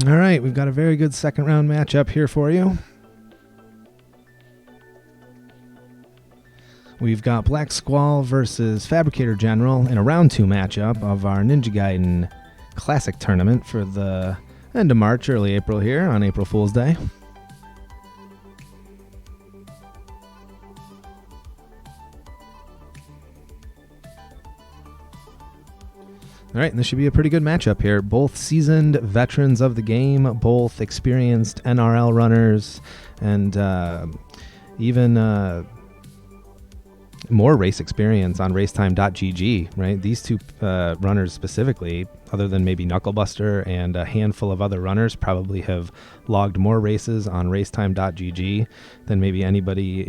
All right, we've got a very good second round matchup here for you. We've got blacksquall versus Fabricator General in a round 2 matchup of our Ninja Gaiden Classic Tournament for the end of March, early April here on April Fool's Day. All right, and this should be a pretty good matchup here. Both seasoned veterans of the game, both experienced NRL runners, and even more race experience on racetime.gg, right? These two runners specifically, other than maybe Knucklebuster and a handful of other runners, probably have logged more races on racetime.gg than maybe anybody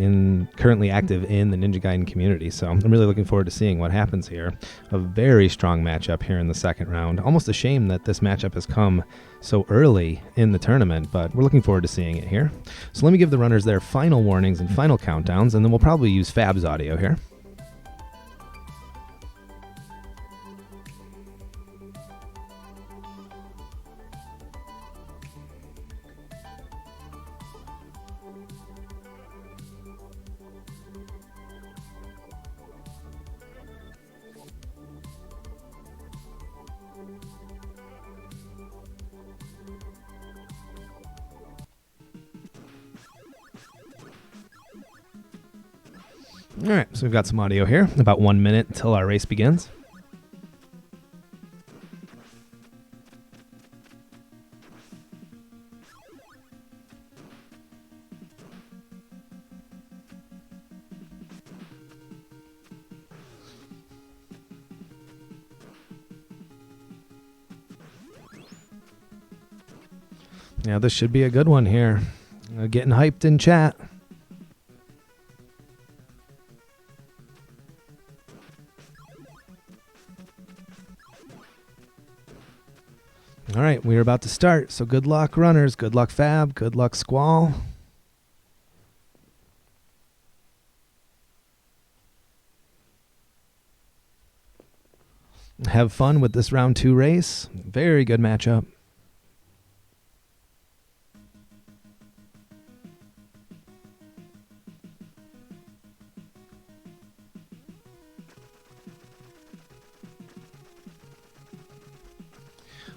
currently active in the Ninja Gaiden community. So I'm really looking forward to seeing what happens here. A very strong matchup here in the second round. Almost a shame that this matchup has come so early in the tournament, but we're looking forward to seeing it here. So let me give the runners their final warnings and final countdowns, and then we'll probably use Fab's audio here. All right, so we've got some audio here. About 1 minute until our race begins. Yeah, this should be a good one here. Getting hyped in chat. All right, we're about to start, so good luck, runners. Good luck, Fab. Good luck, Squall. Have fun with this round 2 race. Very good matchup.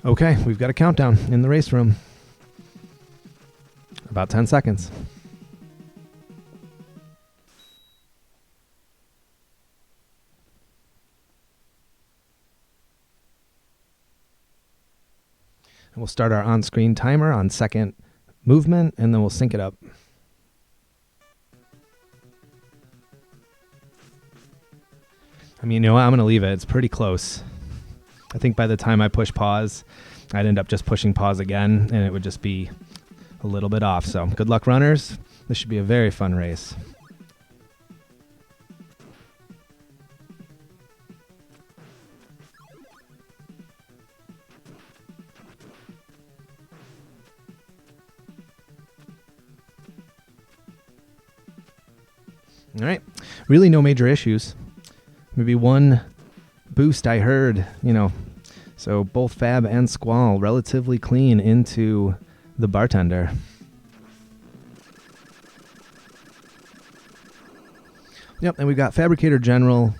Okay, we've got a countdown in the race room. About 10 seconds. And we'll start our on-screen timer on second movement, and then we'll sync it up. I mean, you know what? I'm going to leave it. It's pretty close. I think by the time I push pause, I'd end up just pushing pause again, and it would just be a little bit off. So good luck, runners. This should be a very fun race. All right. Really no major issues. Maybe one boost I heard, so both Fab and Squall relatively clean into the bartender. Yep, and we've got Fabricator General,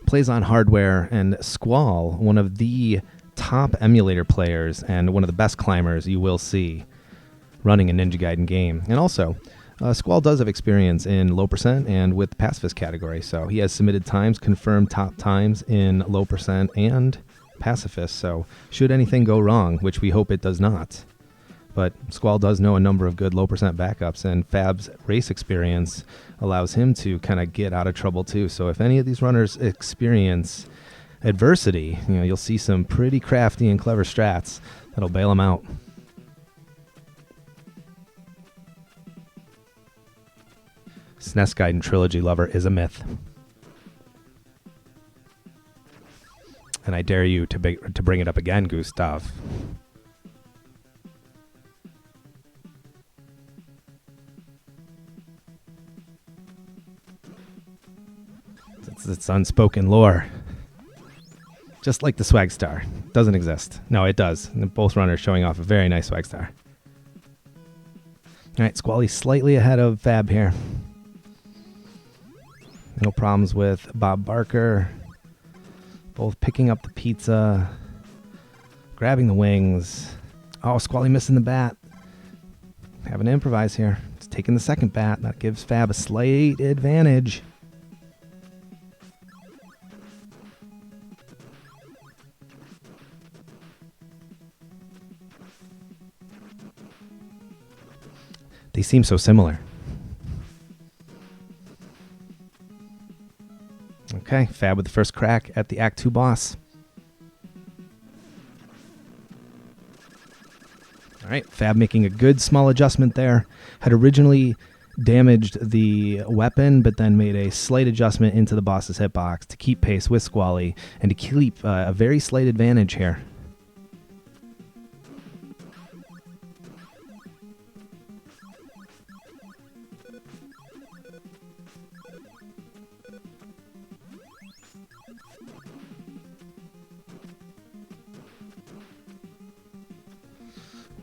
plays on hardware, and Squall, one of the top emulator players and one of the best climbers you will see running a Ninja Gaiden game. And also, Squall does have experience in low percent and with the pacifist category, so he has submitted times, confirmed top times in low percent and pacifist, so should anything go wrong, which we hope it does not. But Squall does know a number of good low percent backups, and Fab's race experience allows him to kind of get out of trouble too. So if any of these runners experience adversity, you'll see some pretty crafty and clever strats that'll bail them out. SNES Gaiden Trilogy lover is a myth. And I dare you to bring it up again, Gustav. It's unspoken lore. Just like the swag star. Doesn't exist. No, it does. And both runners showing off a very nice swag star. All right, Squally slightly ahead of Fab here. No problems with Bob Barker. Both picking up the pizza, grabbing the wings. Oh, Squally missing the bat. Having to improvise here. It's taking the second bat. That gives Fab a slight advantage. They seem so similar. Okay, Fab with the first crack at the Act 2 boss. All right, Fab making a good small adjustment there. Had originally damaged the weapon, but then made a slight adjustment into the boss's hitbox to keep pace with Squally and to keep a very slight advantage here.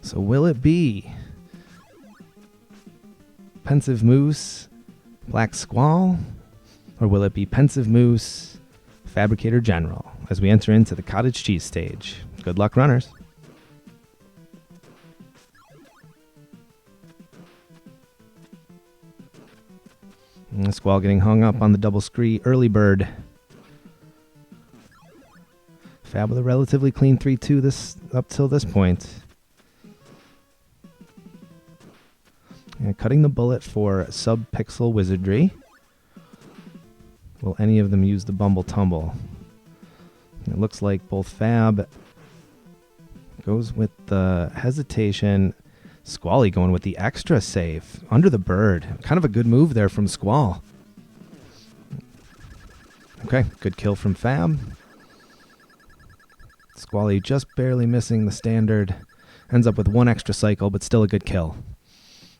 So will it be Pensive Moose, Black Squall, or will it be Pensive Moose, Fabricator General as we enter into the cottage cheese stage? Good luck, runners. And Squall getting hung up on the double scree early bird. Fab with a relatively clean 3-2 up till this point. And cutting the bullet for sub-pixel wizardry. Will any of them use the Bumble Tumble? It looks like both Fab goes with the hesitation. Squally going with the extra save under the bird. Kind of a good move there from Squall. Okay, good kill from Fab. Squally just barely missing the standard. Ends up with one extra cycle, but still a good kill.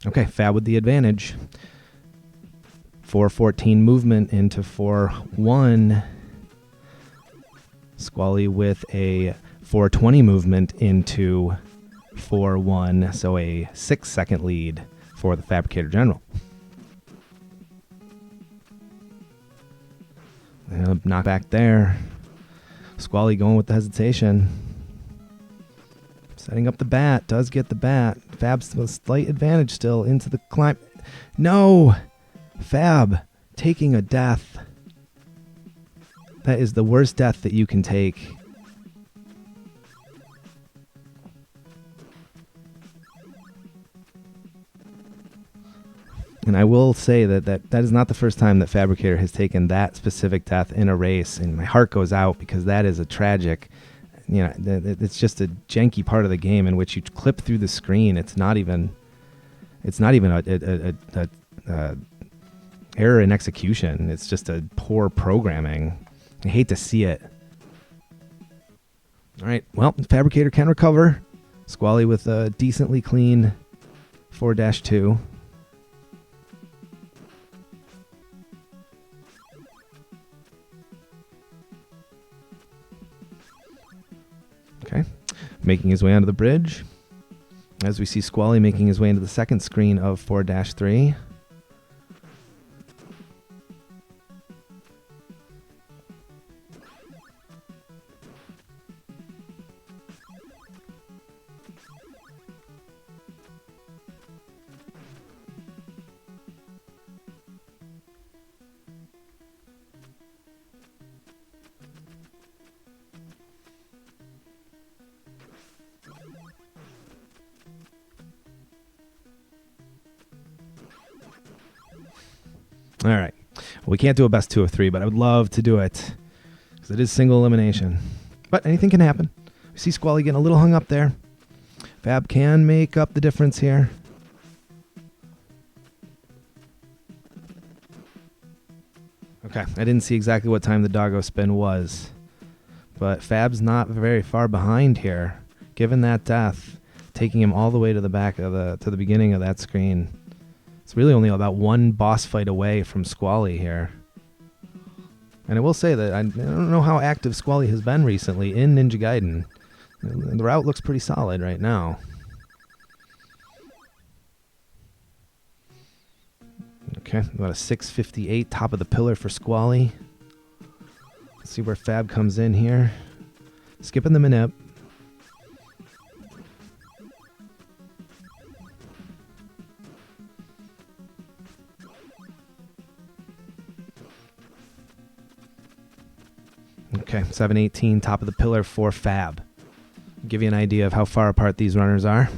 Okay, Fab with the advantage. 4-14 movement into 4-1. Squally with a 4-20 movement into 4-1. So a 6-second lead for the Fabricator General. Knock back there. Squally going with the hesitation. Setting up the bat. Does get the bat. Fab's with a slight advantage still into the climb. No! Fab taking a death. That is the worst death that you can take. And I will say that is not the first time that Fabricator has taken that specific death in a race. And my heart goes out because that is a tragic... You know, it's just a janky part of the game in which you clip through the screen. It's not even a error in execution. It's just a poor programming. I hate to see it. All right, well, Fabricator can recover. Squally with a decently clean 4-2. Okay, making his way onto the bridge. As we see Squally making his way into the second screen of 4-3. All right. Well, we can't do a best 2 of 3, but I would love to do it because it is single elimination. But anything can happen. We see Squally getting a little hung up there. Fab can make up the difference here. Okay, I didn't see exactly what time the doggo spin was, but Fab's not very far behind here. Given that death, taking him all the way to the back of the beginning of that screen. It's really only about one boss fight away from Squally here. And I will say that I don't know how active Squally has been recently in Ninja Gaiden. The route looks pretty solid right now. Okay, about a 658 top of the pillar for Squally. Let's see where Fab comes in here. Skipping the manip. Okay, 718 top of the pillar for Fab. Give you an idea of how far apart these runners are.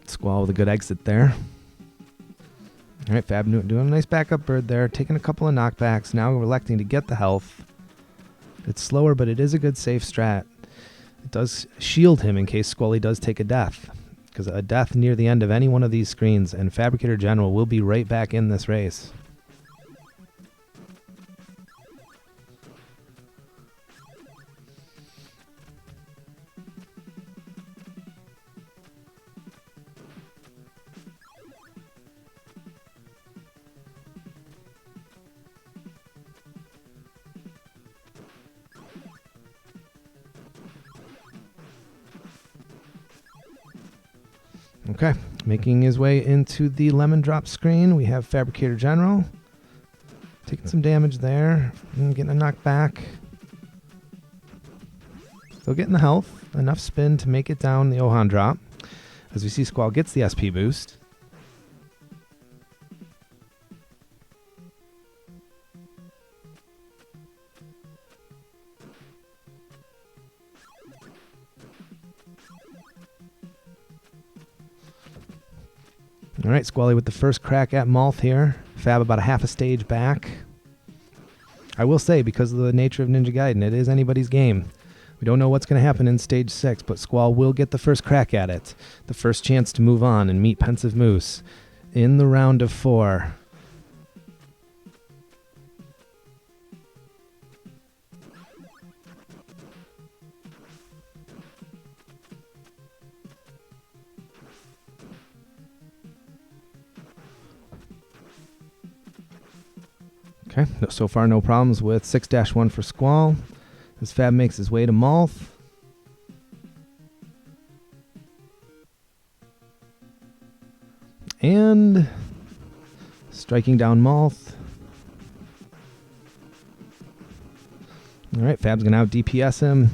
Squall with a good exit there. All right, Fab doing a nice backup bird there, taking a couple of knockbacks. Now we're electing to get the health. It's slower, but it is a good safe strat. It does shield him in case Squally does take a death, because a death near the end of any one of these screens, and Fabricator General will be right back in this race. Okay, making his way into the lemon drop screen, we have Fabricator General. Taking some damage there, and getting a knockback. Still getting the health, enough spin to make it down the Ohan drop. As we see, Squall gets the SP boost. All right, Squally with the first crack at Malth here. Fab about a half a stage back. I will say, because of the nature of Ninja Gaiden, it is anybody's game. We don't know what's going to happen in Stage 6, but Squall will get the first crack at it. The first chance to move on and meet Pensive Moose in the round of 4. Okay, so far no problems with 6-1 for Squall. As Fab makes his way to Malth. And striking down Malth. All right, Fab's going to out DPS him.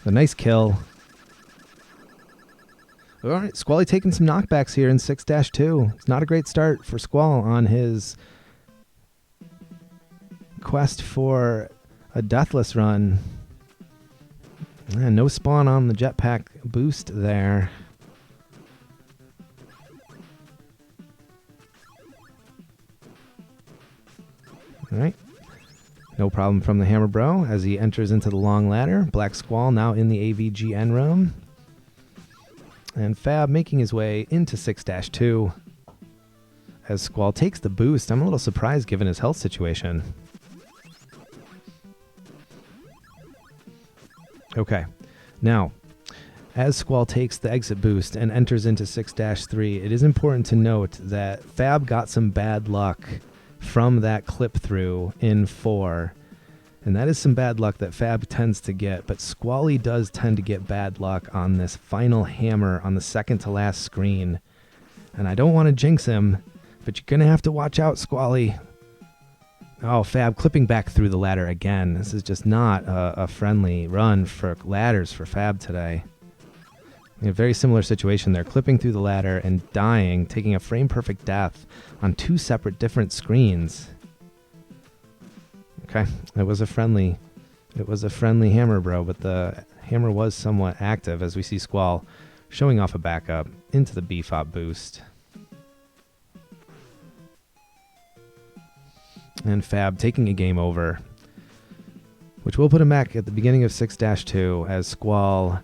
A nice kill. All right, Squally taking some knockbacks here in 6-2. It's not a great start for Squall on his quest for a deathless run. And no spawn on the jetpack boost there. All right. No problem from the Hammer Bro as he enters into the long ladder. Black Squall now in the AVGN room. And Fab making his way into 6-2. As Squall takes the boost. I'm a little surprised given his health situation. Okay, now, as Squall takes the exit boost and enters into 6-3, it is important to note that Fab got some bad luck from that clip through in 4. And that is some bad luck that Fab tends to get, but Squally does tend to get bad luck on this final hammer on the second to last screen. And I don't want to jinx him, but you're going to have to watch out, Squally. Oh, Fab clipping back through the ladder again. This is just not a friendly run for ladders for Fab today. A very similar situation there. Clipping through the ladder and dying, taking a frame-perfect death on 2 separate different screens. Okay, it was a friendly Hammer Bro, but the hammer was somewhat active as we see Squall showing off a backup into the BFOP boost. And Fab taking a game over, which will put him back at the beginning of 6-2 as Squall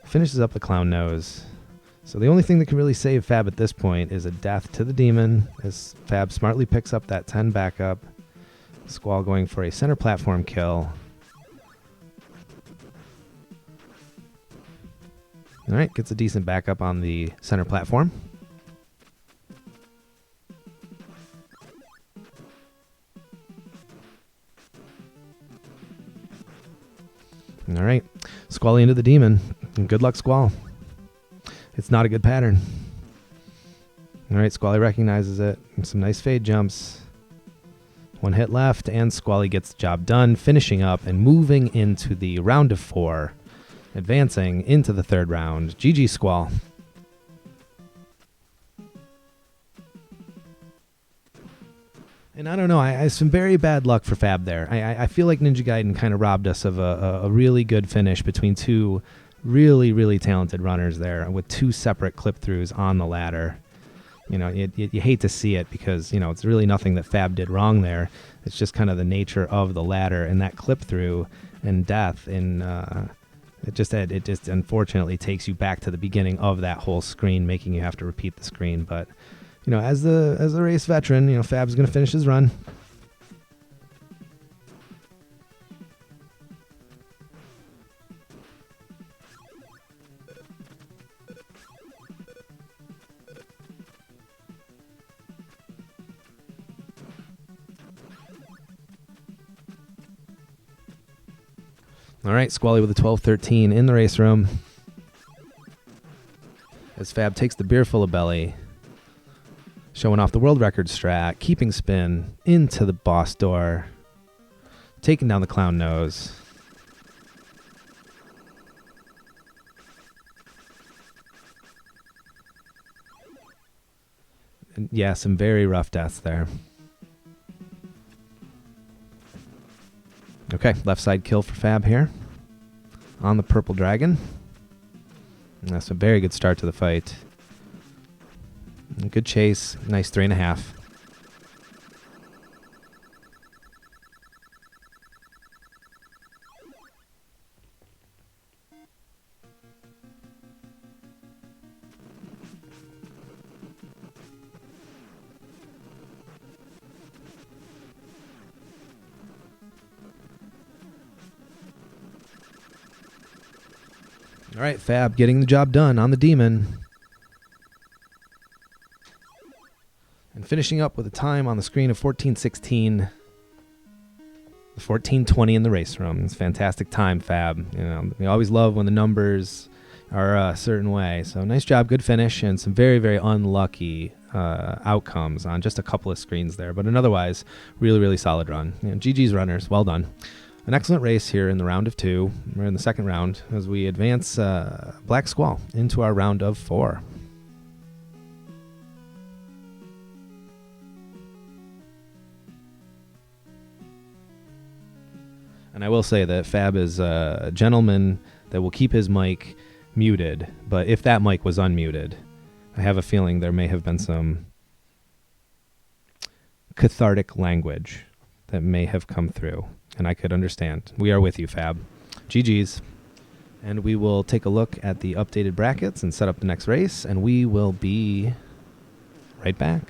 finishes up the clown nose. So the only thing that can really save Fab at this point is a death to the demon as Fab smartly picks up that 10 backup. Squall going for a center platform kill. All right, gets a decent backup on the center platform. All right. Squally into the demon. And good luck, Squall. It's not a good pattern. All right, Squally recognizes it. And some nice fade jumps. One hit left, and Squally gets the job done, finishing up and moving into the round of 4, advancing into the 3rd round. GG, Squall. And I don't know, I some very bad luck for Fab there. I feel like Ninja Gaiden kind of robbed us of a really good finish between two really, really talented runners there with 2 separate clip-throughs on the ladder. You know, you hate to see it because, you know, it's really nothing that Fab did wrong there. It's just kind of the nature of the ladder and that clip-through and death. And it just unfortunately takes you back to the beginning of that whole screen, making you have to repeat the screen. But you know, as the race veteran, you know, Fab's going to finish his run. All right, Squally with a 12-13 in the race room. As Fab takes the beer full of belly, showing off the world record strat, keeping spin into the boss door, taking down the clown nose. And yeah, some very rough deaths there. Okay, left side kill for Fab here on the purple dragon. And that's a very good start to the fight. Good chase. Nice 3.5. All right, Fab getting the job done on the demon. And finishing up with a time on the screen of 14:16. 14:20 in the race room. It's a fantastic time, Fab. You know, we always love when the numbers are a certain way. So nice job, good finish, and some very, very unlucky outcomes on just a couple of screens there. But an otherwise really, really solid run. You know, GG's runners, well done. An excellent race here in the round of 2. We're in the 2nd round as we advance Black Squall into our round of 4. And I will say that Fab is a gentleman that will keep his mic muted, but if that mic was unmuted, I have a feeling there may have been some cathartic language that may have come through, and I could understand. We are with you, Fab. GG's. And we will take a look at the updated brackets and set up the next race, and we will be right back.